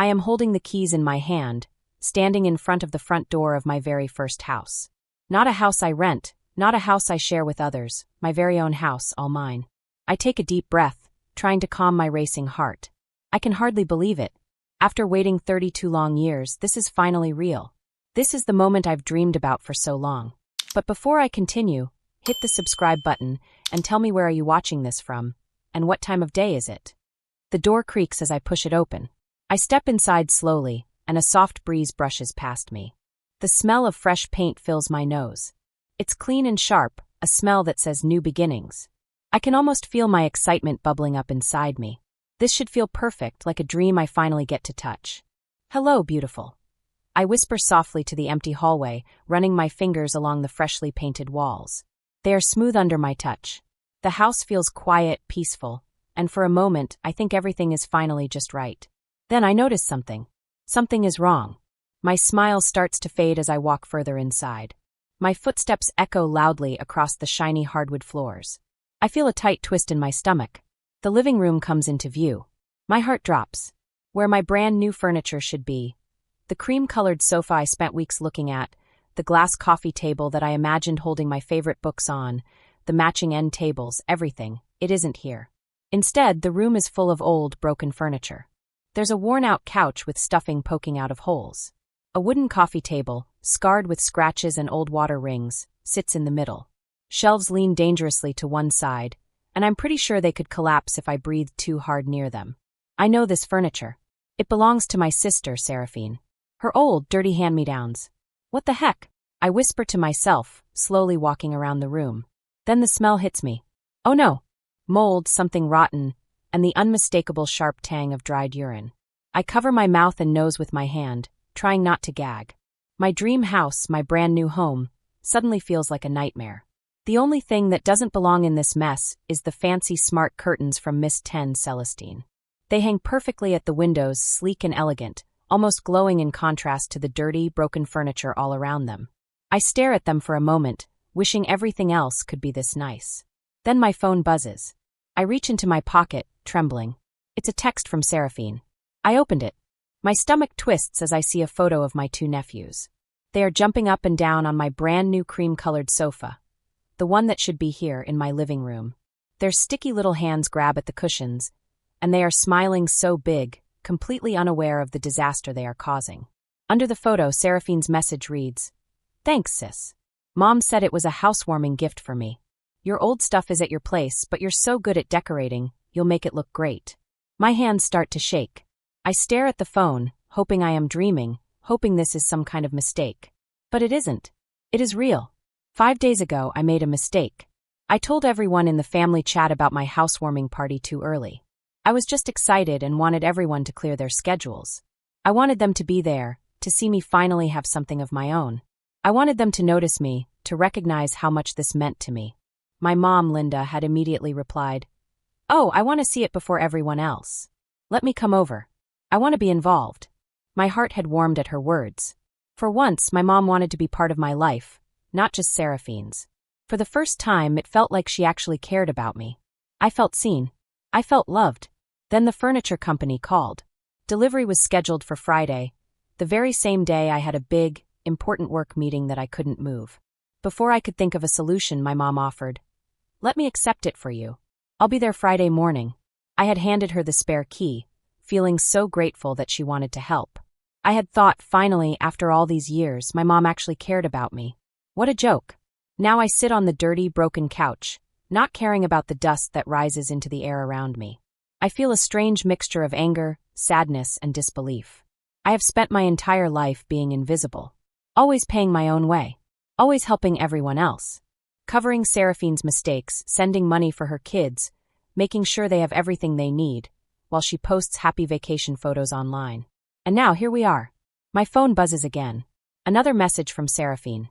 I am holding the keys in my hand, standing in front of the front door of my very first house. Not a house I rent, not a house I share with others, my very own house, all mine. I take a deep breath, trying to calm my racing heart. I can hardly believe it. After waiting 32 long years, this is finally real. This is the moment I've dreamed about for so long. But before I continue, hit the subscribe button and tell me where are you watching this from, and what time of day is it? The door creaks as I push it open. I step inside slowly, and a soft breeze brushes past me. The smell of fresh paint fills my nose. It's clean and sharp, a smell that says new beginnings. I can almost feel my excitement bubbling up inside me. This should feel perfect, like a dream I finally get to touch. Hello, beautiful. I whisper softly to the empty hallway, running my fingers along the freshly painted walls. They are smooth under my touch. The house feels quiet, peaceful, and for a moment I think everything is finally just right. Then I notice something. Something is wrong. My smile starts to fade as I walk further inside. My footsteps echo loudly across the shiny hardwood floors. I feel a tight twist in my stomach. The living room comes into view. My heart drops. Where my brand new furniture should be. The cream-colored sofa I spent weeks looking at, the glass coffee table that I imagined holding my favorite books on, the matching end tables, everything, it isn't here. Instead, the room is full of old, broken furniture. There's a worn-out couch with stuffing poking out of holes. A wooden coffee table, scarred with scratches and old water rings, sits in the middle. Shelves lean dangerously to one side, and I'm pretty sure they could collapse if I breathed too hard near them. I know this furniture. It belongs to my sister, Seraphine. Her old, dirty hand-me-downs. What the heck? I whisper to myself, slowly walking around the room. Then the smell hits me. Oh no! Mold, something rotten, and the unmistakable sharp tang of dried urine. I cover my mouth and nose with my hand, trying not to gag. My dream house, my brand new home, suddenly feels like a nightmare. The only thing that doesn't belong in this mess is the fancy smart curtains from Miss 10 Celestine. They hang perfectly at the windows, sleek and elegant, almost glowing in contrast to the dirty, broken furniture all around them. I stare at them for a moment, wishing everything else could be this nice. Then my phone buzzes. I reach into my pocket, trembling. It's a text from Seraphine. I opened it. My stomach twists as I see a photo of my two nephews. They are jumping up and down on my brand new cream-colored sofa, the one that should be here in my living room. Their sticky little hands grab at the cushions, and they are smiling so big, completely unaware of the disaster they are causing. Under the photo, Seraphine's message reads, "Thanks, sis. Mom said it was a housewarming gift for me. Your old stuff is at your place, but you're so good at decorating, you'll make it look great." My hands start to shake. I stare at the phone, hoping I am dreaming, hoping this is some kind of mistake. But it isn't. It is real. 5 days ago, I made a mistake. I told everyone in the family chat about my housewarming party too early. I was just excited and wanted everyone to clear their schedules. I wanted them to be there, to see me finally have something of my own. I wanted them to notice me, to recognize how much this meant to me. My mom, Linda, had immediately replied, "Oh, I want to see it before everyone else. Let me come over. I want to be involved." My heart had warmed at her words. For once, my mom wanted to be part of my life, not just Seraphine's. For the first time, it felt like she actually cared about me. I felt seen. I felt loved. Then the furniture company called. Delivery was scheduled for Friday, the very same day I had a big, important work meeting that I couldn't move. Before I could think of a solution, my mom offered, "Let me accept it for you. I'll be there Friday morning." I had handed her the spare key, feeling so grateful that she wanted to help. I had thought, finally, after all these years, my mom actually cared about me. What a joke. Now I sit on the dirty, broken couch, not caring about the dust that rises into the air around me. I feel a strange mixture of anger, sadness, and disbelief. I have spent my entire life being invisible, always paying my own way, always helping everyone else, covering Seraphine's mistakes, sending money for her kids, making sure they have everything they need, while she posts happy vacation photos online. And now here we are. My phone buzzes again. Another message from Seraphine.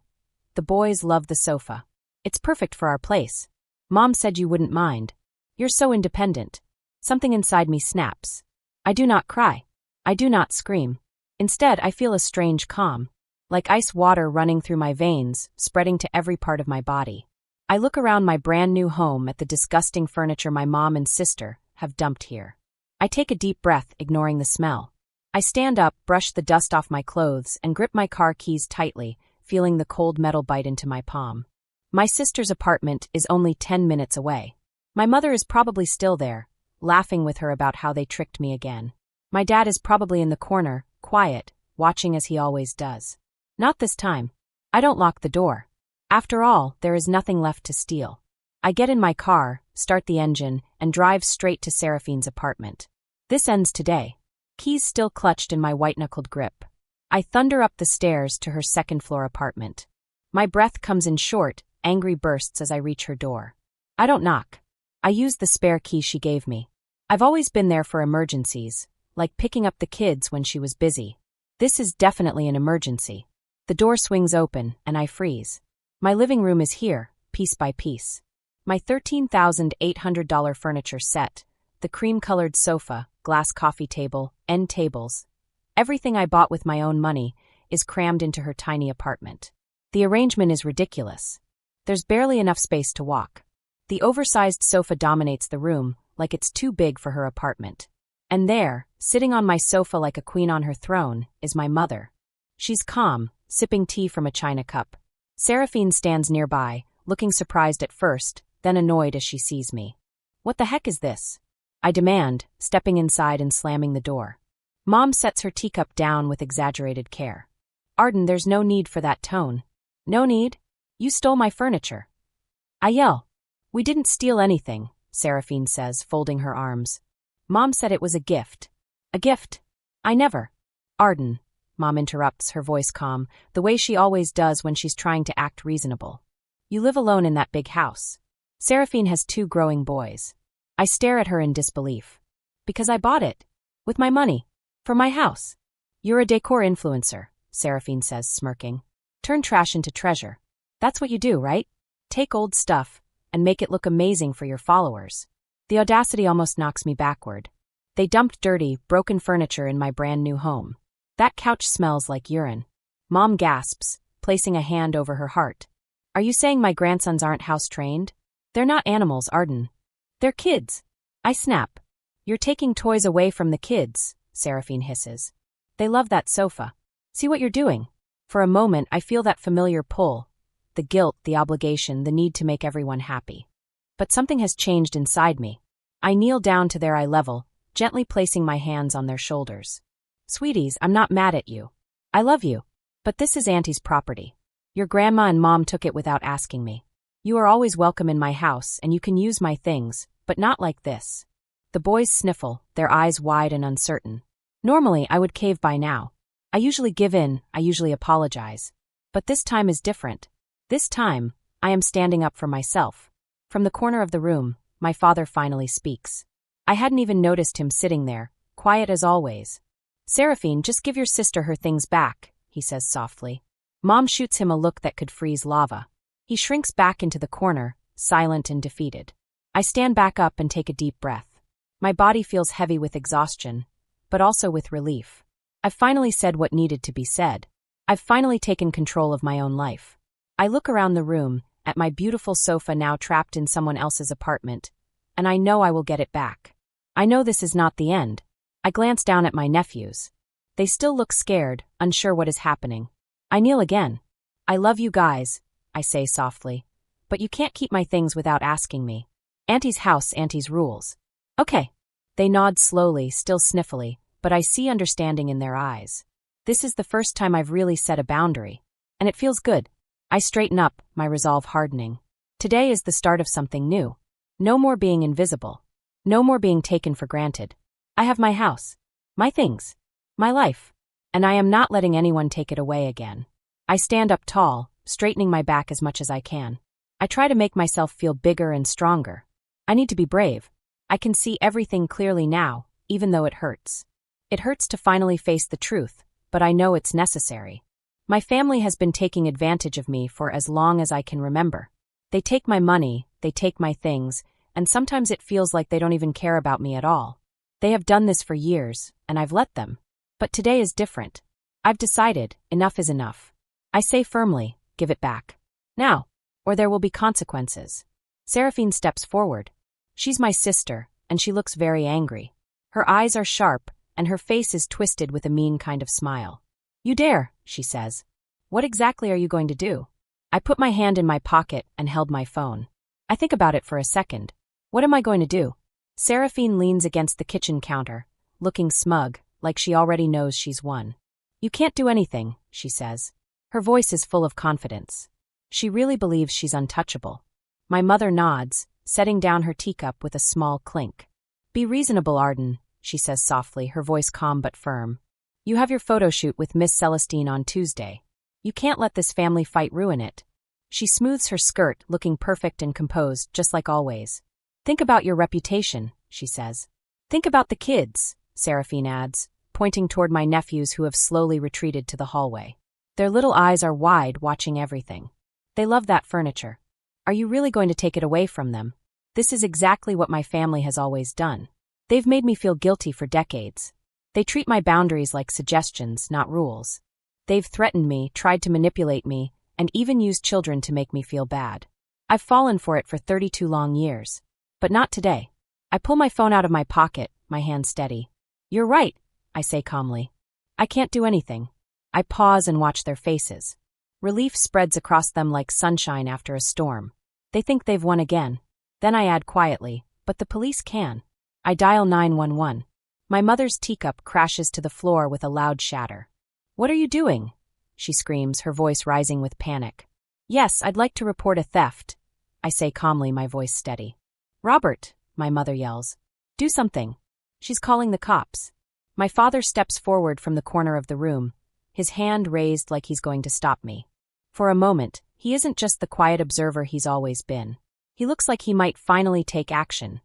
"The boys love the sofa. It's perfect for our place. Mom said you wouldn't mind. You're so independent." Something inside me snaps. I do not cry. I do not scream. Instead, I feel a strange calm, like ice water running through my veins, spreading to every part of my body. I look around my brand new home at the disgusting furniture my mom and sister have dumped here. I take a deep breath, ignoring the smell. I stand up, brush the dust off my clothes, and grip my car keys tightly, feeling the cold metal bite into my palm. My sister's apartment is only 10 minutes away. My mother is probably still there, laughing with her about how they tricked me again. My dad is probably in the corner, quiet, watching as he always does. Not this time. I don't lock the door. After all, there is nothing left to steal. I get in my car, start the engine, and drive straight to Seraphine's apartment. This ends today. Keys still clutched in my white-knuckled grip. I thunder up the stairs to her second-floor apartment. My breath comes in short, angry bursts as I reach her door. I don't knock. I use the spare key she gave me. I've always been there for emergencies, like picking up the kids when she was busy. This is definitely an emergency. The door swings open, and I freeze. My living room is here, piece by piece. My $13,800 furniture set, the cream-colored sofa, glass coffee table, end tables. Everything I bought with my own money is crammed into her tiny apartment. The arrangement is ridiculous. There's barely enough space to walk. The oversized sofa dominates the room, like it's too big for her apartment. And there, sitting on my sofa like a queen on her throne, is my mother. She's calm, sipping tea from a china cup. Seraphine stands nearby, looking surprised at first, then annoyed as she sees me. What the heck is this? I demand, stepping inside and slamming the door. Mom sets her teacup down with exaggerated care. Arden, there's no need for that tone. No need? You stole my furniture. I yell. We didn't steal anything, Seraphine says, folding her arms. Mom said it was a gift. A gift? I never. Arden, Mom interrupts, her voice calm, the way she always does when she's trying to act reasonable. You live alone in that big house. Seraphine has 2 growing boys. I stare at her in disbelief. Because I bought it. With my money. For my house. You're a decor influencer, Seraphine says, smirking. Turn trash into treasure. That's what you do, right? Take old stuff and make it look amazing for your followers. The audacity almost knocks me backward. They dumped dirty, broken furniture in my brand new home. That couch smells like urine. Mom gasps, placing a hand over her heart. Are you saying my grandsons aren't house-trained? They're not animals, Arden. They're kids. I snap. You're taking toys away from the kids, Seraphine hisses. They love that sofa. See what you're doing? For a moment, I feel that familiar pull. The guilt, the obligation, the need to make everyone happy. But something has changed inside me. I kneel down to their eye level, gently placing my hands on their shoulders. Sweeties, I'm not mad at you. I love you. But this is Auntie's property. Your grandma and Mom took it without asking me. You are always welcome in my house, and you can use my things, but not like this. The boys sniffle, their eyes wide and uncertain. Normally, I would cave by now. I usually give in, I usually apologize. But this time is different. This time, I am standing up for myself. From the corner of the room, my father finally speaks. I hadn't even noticed him sitting there, quiet as always. Seraphine, just give your sister her things back, he says softly. Mom shoots him a look that could freeze lava. He shrinks back into the corner, silent and defeated. I stand back up and take a deep breath. My body feels heavy with exhaustion, but also with relief. I've finally said what needed to be said. I've finally taken control of my own life. I look around the room, at my beautiful sofa now trapped in someone else's apartment, and I know I will get it back. I know this is not the end. I glance down at my nephews. They still look scared, unsure what is happening. I kneel again. I love you guys, I say softly, but you can't keep my things without asking me. Auntie's house, Auntie's rules. Okay. They nod slowly, still sniffly, but I see understanding in their eyes. This is the first time I've really set a boundary, and it feels good. I straighten up, my resolve hardening. Today is the start of something new. No more being invisible. No more being taken for granted. I have my house. My things. My life. And I am not letting anyone take it away again. I stand up tall, straightening my back as much as I can. I try to make myself feel bigger and stronger. I need to be brave. I can see everything clearly now, even though it hurts. It hurts to finally face the truth, but I know it's necessary. My family has been taking advantage of me for as long as I can remember. They take my money, they take my things, and sometimes it feels like they don't even care about me at all. They have done this for years, and I've let them. But today is different. I've decided, enough is enough. I say firmly, give it back. Now, or there will be consequences. Seraphine steps forward. She's my sister, and she looks very angry. Her eyes are sharp, and her face is twisted with a mean kind of smile. "You dare," she says. "What exactly are you going to do?" I put my hand in my pocket and held my phone. I think about it for a second. What am I going to do? Seraphine leans against the kitchen counter, looking smug, like she already knows she's won. "You can't do anything," she says. Her voice is full of confidence. She really believes she's untouchable. My mother nods, setting down her teacup with a small clink. "Be reasonable, Arden," she says softly, her voice calm but firm. "You have your photo shoot with Miss Celestine on Tuesday. You can't let this family fight ruin it." She smooths her skirt, looking perfect and composed, just like always. "Think about your reputation," she says. "Think about the kids," Seraphine adds, pointing toward my nephews who have slowly retreated to the hallway. Their little eyes are wide, watching everything. They love that furniture. Are you really going to take it away from them? This is exactly what my family has always done. They've made me feel guilty for decades. They treat my boundaries like suggestions, not rules. They've threatened me, tried to manipulate me, and even used children to make me feel bad. I've fallen for it for 32 long years. But not today. I pull my phone out of my pocket, my hand steady. "You're right," I say calmly. "I can't do anything." I pause and watch their faces. Relief spreads across them like sunshine after a storm. They think they've won again. Then I add quietly, "But the police can." I dial 911. My mother's teacup crashes to the floor with a loud shatter. "What are you doing?" she screams, her voice rising with panic. "Yes, I'd like to report a theft," I say calmly, my voice steady. "Robert," my mother yells. "Do something. She's calling the cops." My father steps forward from the corner of the room, his hand raised like he's going to stop me. For a moment, he isn't just the quiet observer he's always been. He looks like he might finally take action,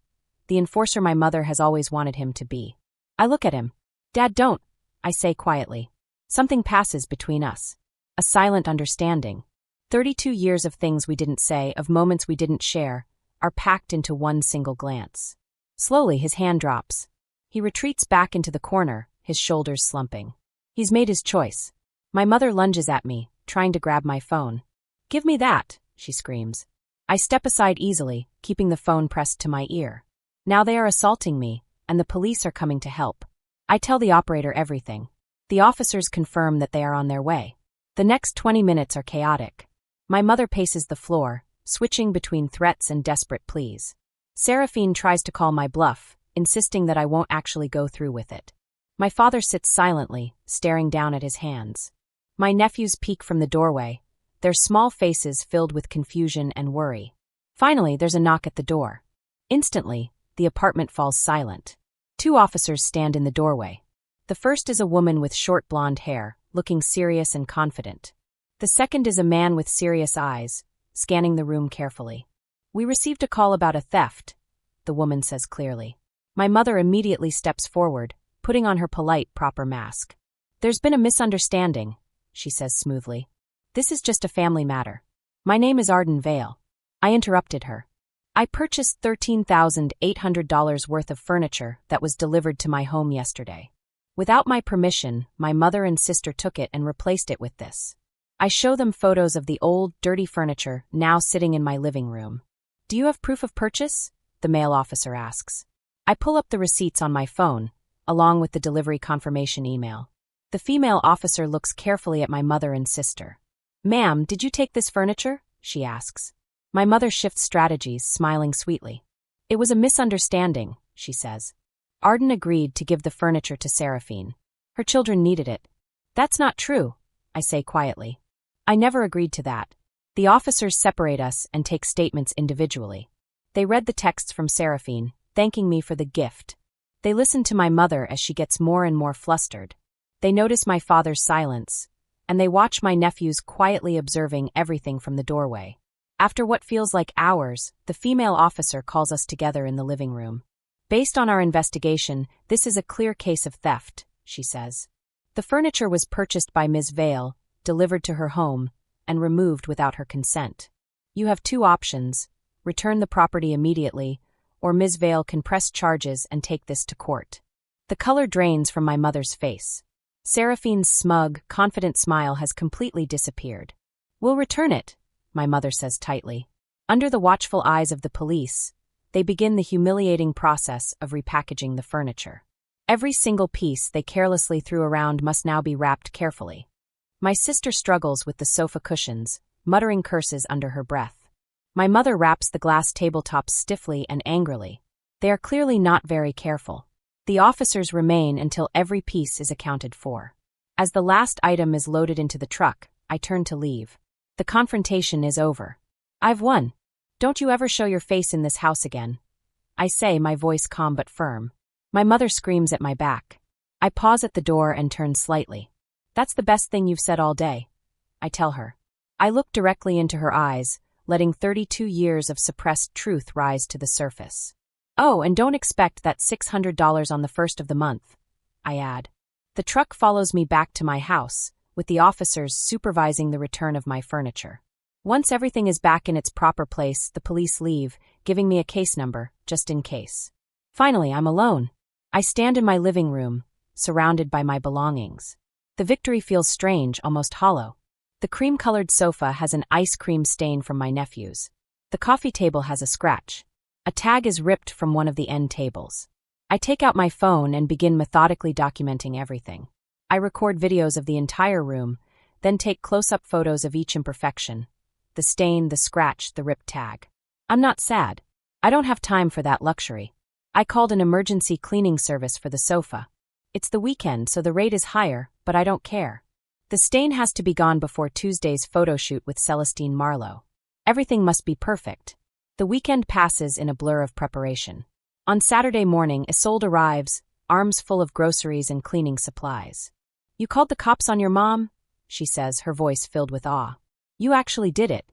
the enforcer my mother has always wanted him to be. I look at him. "Dad, don't," I say quietly. Something passes between us. A silent understanding. 32 years of things we didn't say, of moments we didn't share, are packed into one single glance. Slowly, his hand drops. He retreats back into the corner, his shoulders slumping. He's made his choice. My mother lunges at me, trying to grab my phone. "Give me that," she screams. I step aside easily, keeping the phone pressed to my ear. Now they are assaulting me, and the police are coming to help. I tell the operator everything. The officers confirm that they are on their way. The next 20 minutes are chaotic. My mother paces the floor, switching between threats and desperate pleas. Seraphine tries to call my bluff, insisting that I won't actually go through with it. My father sits silently, staring down at his hands. My nephews peek from the doorway, their small faces filled with confusion and worry. Finally, there's a knock at the door. Instantly, the apartment falls silent. 2 officers stand in the doorway. The first is a woman with short blonde hair, looking serious and confident. The second is a man with serious eyes, scanning the room carefully. "We received a call about a theft," the woman says clearly. My mother immediately steps forward, putting on her polite, proper mask. "There's been a misunderstanding," she says smoothly. "This is just a family matter. My name is Arden Vale." I interrupted her. "I purchased $13,800 worth of furniture that was delivered to my home yesterday. Without my permission, my mother and sister took it and replaced it with this." I show them photos of the old, dirty furniture now sitting in my living room. "Do you have proof of purchase?" the male officer asks. I pull up the receipts on my phone, along with the delivery confirmation email. The female officer looks carefully at my mother and sister. "Ma'am, did you take this furniture?" she asks. My mother shifts strategies, smiling sweetly. "It was a misunderstanding," she says. Arden agreed to give the furniture to Seraphine. Her children needed it. "That's not true," I say quietly. "I never agreed to that." The officers separate us and take statements individually. They read the texts from Seraphine, thanking me for the gift. They listen to my mother as she gets more and more flustered. They notice my father's silence, and they watch my nephews quietly observing everything from the doorway. After what feels like hours, the female officer calls us together in the living room. "Based on our investigation, this is a clear case of theft," she says. "The furniture was purchased by Ms. Vale, delivered to her home, and removed without her consent. You have 2 options: return the property immediately, or Ms. Vale can press charges and take this to court." The color drains from my mother's face. Seraphine's smug, confident smile has completely disappeared. "We'll return it," my mother says tightly. Under the watchful eyes of the police, they begin the humiliating process of repackaging the furniture. Every single piece they carelessly threw around must now be wrapped carefully. My sister struggles with the sofa cushions, muttering curses under her breath. My mother wraps the glass tabletops stiffly and angrily. They are clearly not very careful. The officers remain until every piece is accounted for. As the last item is loaded into the truck, I turn to leave. The confrontation is over. I've won. Don't you ever show your face in this house again. I say, my voice calm but firm. My mother screams at my back. I pause at the door and turn slightly. That's the best thing you've said all day, I tell her. I look directly into her eyes, letting 32 years of suppressed truth rise to the surface. Oh, and don't expect that $600 on the first of the month, I add. The truck follows me back to my house, with the officers supervising the return of my furniture. Once everything is back in its proper place, the police leave, giving me a case number, just in case. Finally, I'm alone. I stand in my living room, surrounded by my belongings. The victory feels strange, almost hollow. The cream-colored sofa has an ice cream stain from my nephews. The coffee table has a scratch. A tag is ripped from one of the end tables. I take out my phone and begin methodically documenting everything. I record videos of the entire room, then take close-up photos of each imperfection. The stain, the scratch, the ripped tag. I'm not sad. I don't have time for that luxury. I called an emergency cleaning service for the sofa. It's the weekend, so the rate is higher, but I don't care. The stain has to be gone before Tuesday's photo shoot with Celestine Marlowe. Everything must be perfect. The weekend passes in a blur of preparation. On Saturday morning, Isolde arrives, arms full of groceries and cleaning supplies. You called the cops on your mom? She says, her voice filled with awe. You actually did it.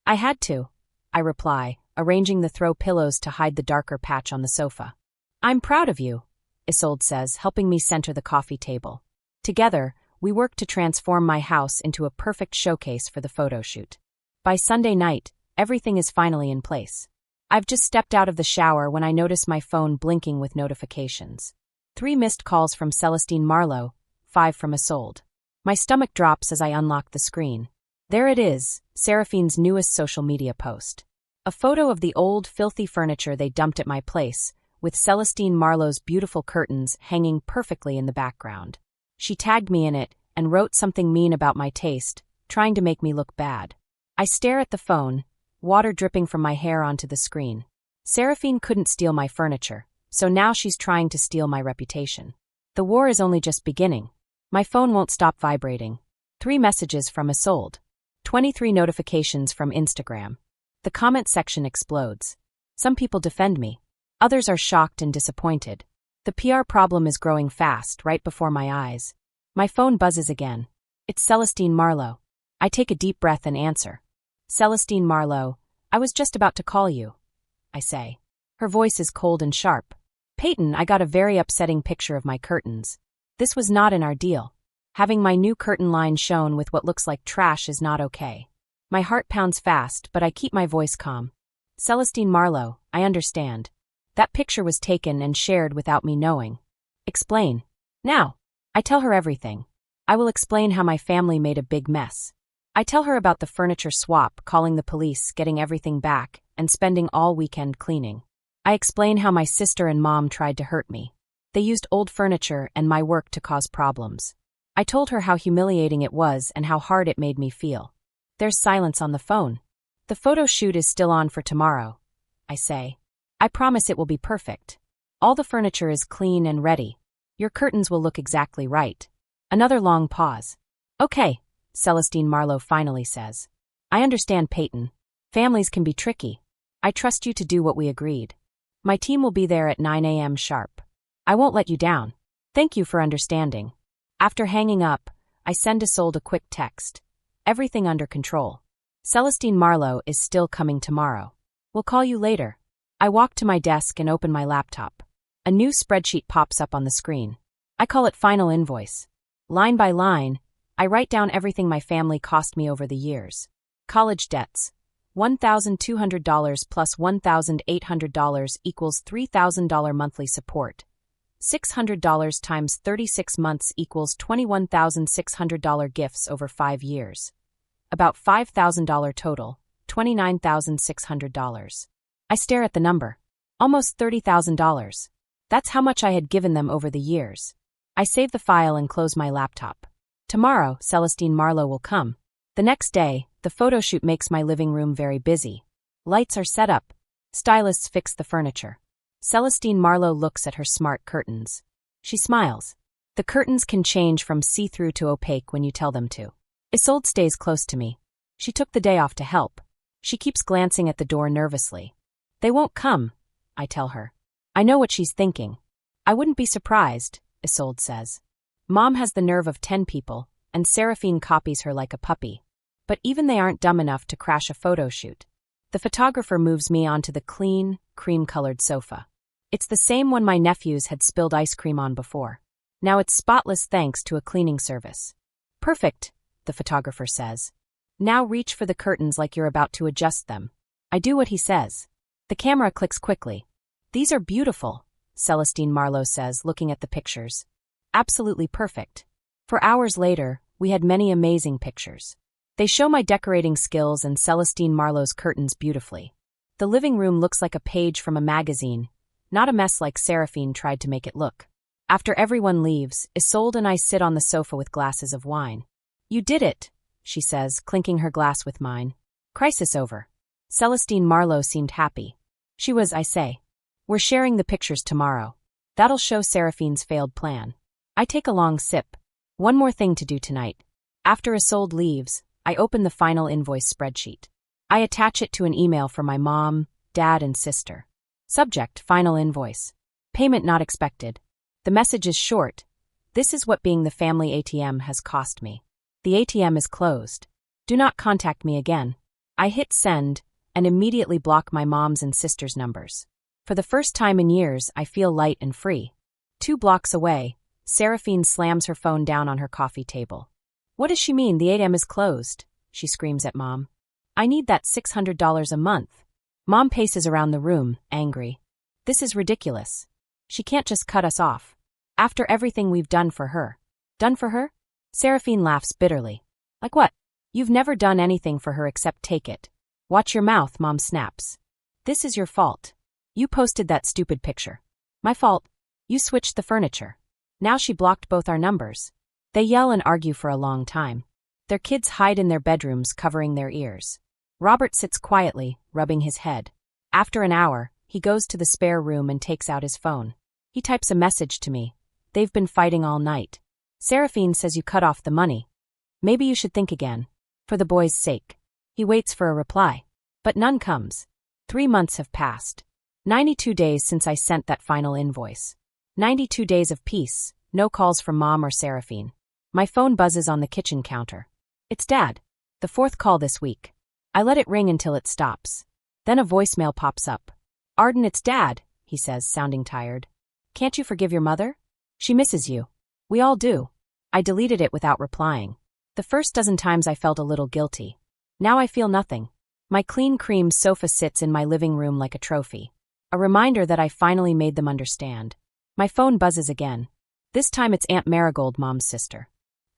I had to, I reply, arranging the throw pillows to hide the darker patch on the sofa. I'm proud of you, Isolde says, helping me center the coffee table. Together, we work to transform my house into a perfect showcase for the photo shoot. By Sunday night, everything is finally in place. I've just stepped out of the shower when I notice my phone blinking with notifications. 3 missed calls from Celestine Marlowe, 5 from Isolde. My stomach drops as I unlock the screen. There it is, Seraphine's newest social media post. A photo of the old, filthy furniture they dumped at my place, with Celestine Marlowe's beautiful curtains hanging perfectly in the background. She tagged me in it and wrote something mean about my taste, trying to make me look bad. I stare at the phone, water dripping from my hair onto the screen. Seraphine couldn't steal my furniture, so now she's trying to steal my reputation. The war is only just beginning. My phone won't stop vibrating. 3 messages from Isolde. 23 notifications from Instagram. The comment section explodes. Some people defend me. Others are shocked and disappointed. The PR problem is growing fast, right before my eyes. My phone buzzes again. It's Celestine Marlowe. I take a deep breath and answer. Celestine Marlowe, I was just about to call you, I say. Her voice is cold and sharp. Peyton, I got a very upsetting picture of my curtains. This was not in our deal. Having my new curtain line shown with what looks like trash is not okay. My heart pounds fast, but I keep my voice calm. Celestine Marlowe, I understand. That picture was taken and shared without me knowing. Explain. Now. I tell her everything. I will explain how my family made a big mess. I tell her about the furniture swap, calling the police, getting everything back, and spending all weekend cleaning. I explain how my sister and mom tried to hurt me. They used old furniture and my work to cause problems. I told her how humiliating it was and how hard it made me feel. There's silence on the phone. The photo shoot is still on for tomorrow, I say. I promise it will be perfect. All the furniture is clean and ready. Your curtains will look exactly right. Another long pause. Okay, Celestine Marlowe finally says. I understand, Peyton. Families can be tricky. I trust you to do what we agreed. My team will be there at 9 a.m. sharp. I won't let you down. Thank you for understanding. After hanging up, I send Isolde a quick text. Everything under control. Celestine Marlowe is still coming tomorrow. We'll call you later. I walk to my desk and open my laptop. A new spreadsheet pops up on the screen. I call it Final Invoice. Line by line, I write down everything my family cost me over the years. College debts. $1,200 plus $1,800 equals $3,000 monthly support. $600 times 36 months equals $21,600 gifts over 5 years. About $5,000 total, $29,600. I stare at the number. Almost $30,000. That's how much I had given them over the years. I save the file and close my laptop. Tomorrow, Celestine Marlowe will come. The next day, the photo shoot makes my living room very busy. Lights are set up. Stylists fix the furniture. Celestine Marlowe looks at her smart curtains. She smiles. The curtains can change from see-through to opaque when you tell them to. Isolde stays close to me. She took the day off to help. She keeps glancing at the door nervously. They won't come, I tell her. I know what she's thinking. I wouldn't be surprised, Isolde says. Mom has the nerve of 10 people, and Seraphine copies her like a puppy. But even they aren't dumb enough to crash a photo shoot. The photographer moves me onto the clean, cream-colored sofa. It's the same one my nephews had spilled ice cream on before. Now it's spotless thanks to a cleaning service. Perfect, the photographer says. Now reach for the curtains like you're about to adjust them. I do what he says. The camera clicks quickly. These are beautiful, Celestine Marlowe says, looking at the pictures. Absolutely perfect. For hours later, we had many amazing pictures. They show my decorating skills and Celestine Marlowe's curtains beautifully. The living room looks like a page from a magazine, not a mess like Seraphine tried to make it look. After everyone leaves, Isolde and I sit on the sofa with glasses of wine. You did it, she says, clinking her glass with mine. Crisis over. Celestine Marlowe seemed happy. She was, I say. We're sharing the pictures tomorrow. That'll show Seraphine's failed plan. I take a long sip. One more thing to do tonight. After Isolde leaves, I open the final invoice spreadsheet. I attach it to an email for my mom, dad, and sister. Subject, final invoice. Payment not expected. The message is short. This is what being the family ATM has cost me. The ATM is closed. Do not contact me again. I hit send and immediately block my mom's and sister's numbers. For the first time in years, I feel light and free. 2 blocks away, Seraphine slams her phone down on her coffee table. What does she mean the ATM is closed? She screams at Mom. I need that $600 a month. Mom paces around the room, angry. This is ridiculous. She can't just cut us off. After everything we've done for her. Done for her? Seraphine laughs bitterly. Like what? You've never done anything for her except take it. Watch your mouth, Mom snaps. This is your fault. You posted that stupid picture. My fault. You switched the furniture. Now she blocked both our numbers. They yell and argue for a long time. Their kids hide in their bedrooms, covering their ears. Robert sits quietly, rubbing his head. After an hour, he goes to the spare room and takes out his phone. He types a message to me. They've been fighting all night. Seraphine says you cut off the money. Maybe you should think again. For the boy's sake. He waits for a reply. But none comes. 3 months have passed. 92 days since I sent that final invoice. 92 days of peace, no calls from Mom or Seraphine. My phone buzzes on the kitchen counter. It's Dad. The 4th call this week. I let it ring until it stops. Then a voicemail pops up. Arden, it's Dad, he says, sounding tired. Can't you forgive your mother? She misses you. We all do. I deleted it without replying. The first dozen times I felt a little guilty. Now I feel nothing. My clean cream sofa sits in my living room like a trophy. A reminder that I finally made them understand. My phone buzzes again. This time it's Aunt Marigold, Mom's sister.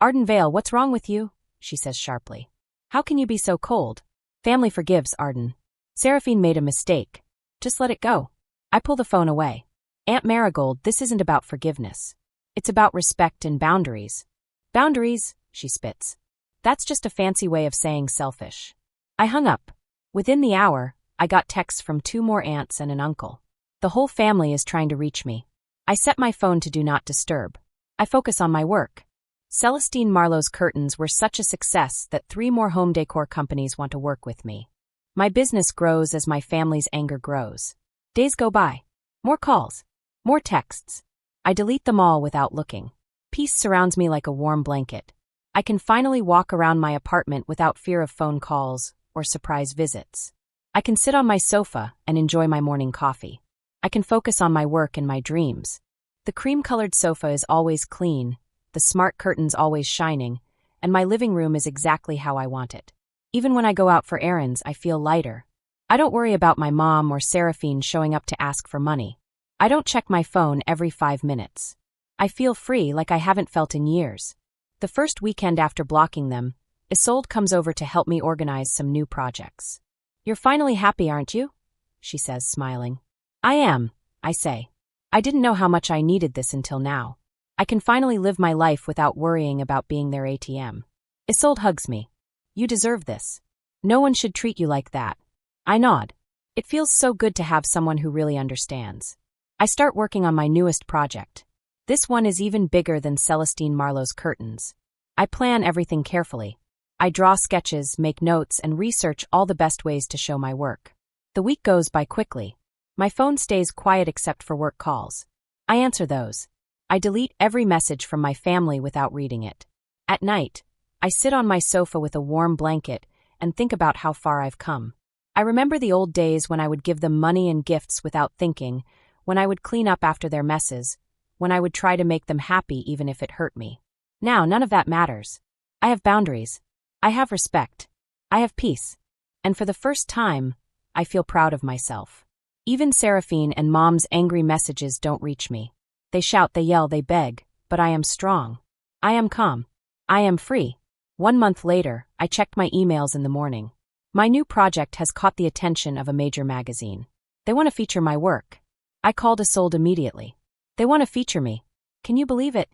Arden Vale, what's wrong with you? She says sharply. How can you be so cold? Family forgives, Arden. Seraphine made a mistake. Just let it go. I pull the phone away. Aunt Marigold, this isn't about forgiveness. It's about respect and boundaries. Boundaries, she spits. That's just a fancy way of saying selfish. I hung up. Within the hour, I got texts from 2 more aunts and an uncle. The whole family is trying to reach me. I set my phone to do not disturb. I focus on my work. Celestine Marlowe's curtains were such a success that 3 more home decor companies want to work with me. My business grows as my family's anger grows. Days go by. More calls. More texts. I delete them all without looking. Peace surrounds me like a warm blanket. I can finally walk around my apartment without fear of phone calls or surprise visits. I can sit on my sofa and enjoy my morning coffee. I can focus on my work and my dreams. The cream-colored sofa is always clean, the smart curtains always shining, and my living room is exactly how I want it. Even when I go out for errands, I feel lighter. I don't worry about my mom or Seraphine showing up to ask for money. I don't check my phone every 5 minutes. I feel free like I haven't felt in years. The first weekend after blocking them, Isolde comes over to help me organize some new projects. You're finally happy, aren't you? She says, smiling. I am, I say. I didn't know how much I needed this until now. I can finally live my life without worrying about being their ATM. Isolde hugs me. You deserve this. No one should treat you like that. I nod. It feels so good to have someone who really understands. I start working on my newest project. This one is even bigger than Celestine Marlowe's curtains. I plan everything carefully. I draw sketches, make notes, and research all the best ways to show my work. The week goes by quickly. My phone stays quiet except for work calls. I answer those. I delete every message from my family without reading it. At night, I sit on my sofa with a warm blanket and think about how far I've come. I remember the old days when I would give them money and gifts without thinking, when I would clean up after their messes, when I would try to make them happy even if it hurt me. Now, none of that matters. I have boundaries. I have respect. I have peace. And for the first time, I feel proud of myself. Even Seraphine and Mom's angry messages don't reach me. They shout, they yell, they beg, but I am strong. I am calm. I am free. 1 month later, I checked my emails in the morning. My new project has caught the attention of a major magazine. They want to feature my work. I called Isolde immediately. They want to feature me. Can you believe it?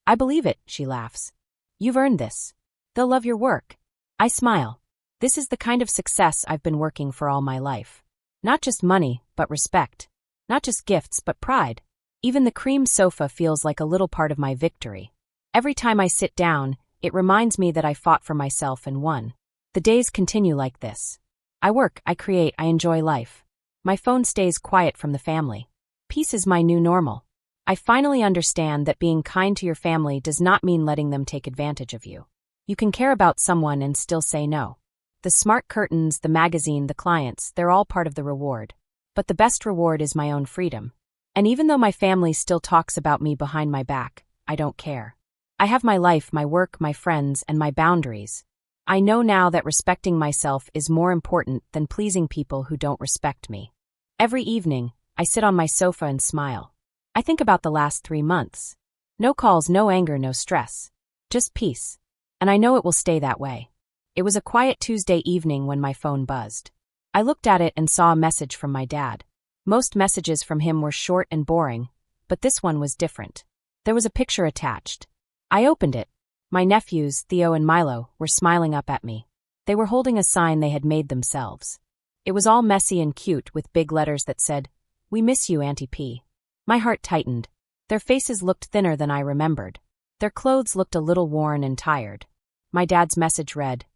I believe it, she laughs. You've earned this. They'll love your work. I smile. This is the kind of success I've been working for all my life. Not just money, but respect. Not just gifts, but pride. Even the cream sofa feels like a little part of my victory. Every time I sit down, it reminds me that I fought for myself and won. The days continue like this. I work, I create, I enjoy life. My phone stays quiet from the family. Peace is my new normal. I finally understand that being kind to your family does not mean letting them take advantage of you. You can care about someone and still say no. The smart curtains, the magazine, the clients, they're all part of the reward. But the best reward is my own freedom. And even though my family still talks about me behind my back, I don't care. I have my life, my work, my friends, and my boundaries. I know now that respecting myself is more important than pleasing people who don't respect me. Every evening, I sit on my sofa and smile. I think about the last 3 months. No calls, no anger, no stress. Just peace. And I know it will stay that way. It was a quiet Tuesday evening when my phone buzzed. I looked at it and saw a message from my dad. Most messages from him were short and boring, but this one was different. There was a picture attached. I opened it. My nephews, Theo and Milo, were smiling up at me. They were holding a sign they had made themselves. It was all messy and cute with big letters that said, "We miss you, Auntie P." My heart tightened. Their faces looked thinner than I remembered. Their clothes looked a little worn and tired. My dad's message read,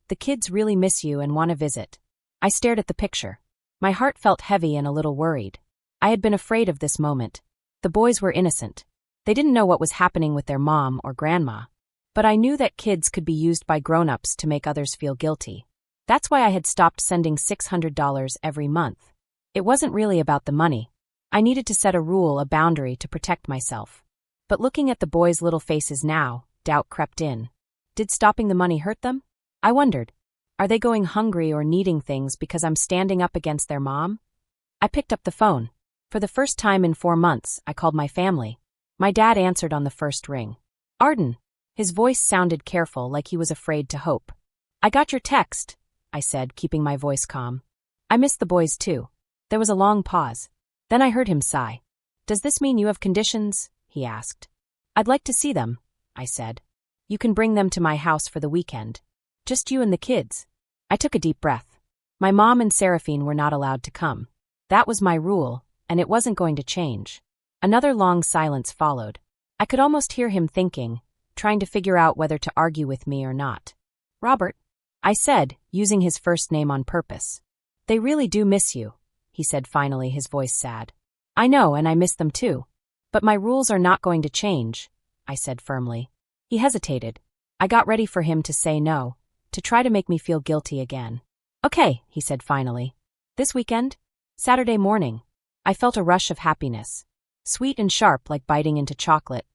"The kids really miss you and want to visit." I stared at the picture. My heart felt heavy and a little worried. I had been afraid of this moment. The boys were innocent. They didn't know what was happening with their mom or grandma. But I knew that kids could be used by grown-ups to make others feel guilty. That's why I had stopped sending $600 every month. It wasn't really about the money. I needed to set a rule, a boundary to protect myself. But looking at the boys' little faces now, doubt crept in. Did stopping the money hurt them? I wondered. Are they going hungry or needing things because I'm standing up against their mom? I picked up the phone. For the first time in 4 months, I called my family. My dad answered on the first ring. Arden. His voice sounded careful, like he was afraid to hope. I got your text, I said, keeping my voice calm. I missed the boys too. There was a long pause. Then I heard him sigh. Does this mean you have conditions? He asked. I'd like to see them, I said. You can bring them to my house for the weekend. Just you and the kids. I took a deep breath. My mom and Seraphine were not allowed to come. That was my rule, and it wasn't going to change. Another long silence followed. I could almost hear him thinking, trying to figure out whether to argue with me or not. Robert, I said, using his first name on purpose. They really do miss you, he said finally, his voice sad. I know, and I miss them too. But my rules are not going to change, I said firmly. He hesitated. I got ready for him to say no, to try to make me feel guilty again. Okay, he said finally. This weekend? Saturday morning. I felt a rush of happiness. Sweet and sharp like biting into chocolate.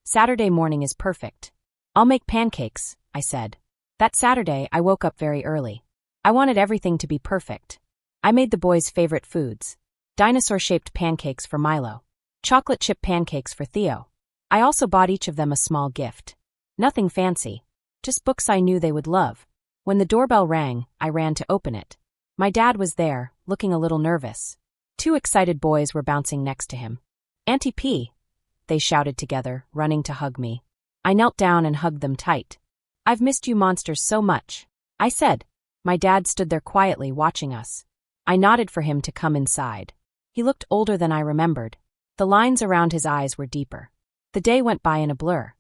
Saturday morning is perfect. I'll make pancakes, I said. That Saturday, I woke up very early. I wanted everything to be perfect. I made the boys' favorite foods. Dinosaur-shaped pancakes for Milo. Chocolate chip pancakes for Theo. I also bought each of them a small gift. Nothing fancy. Just books I knew they would love. When the doorbell rang, I ran to open it. My dad was there, looking a little nervous. 2 excited boys were bouncing next to him. Auntie P, they shouted together, running to hug me. I knelt down and hugged them tight. I've missed you monsters so much, I said. My dad stood there quietly watching us. I nodded for him to come inside. He looked older than I remembered. The lines around his eyes were deeper. The day went by in a blur.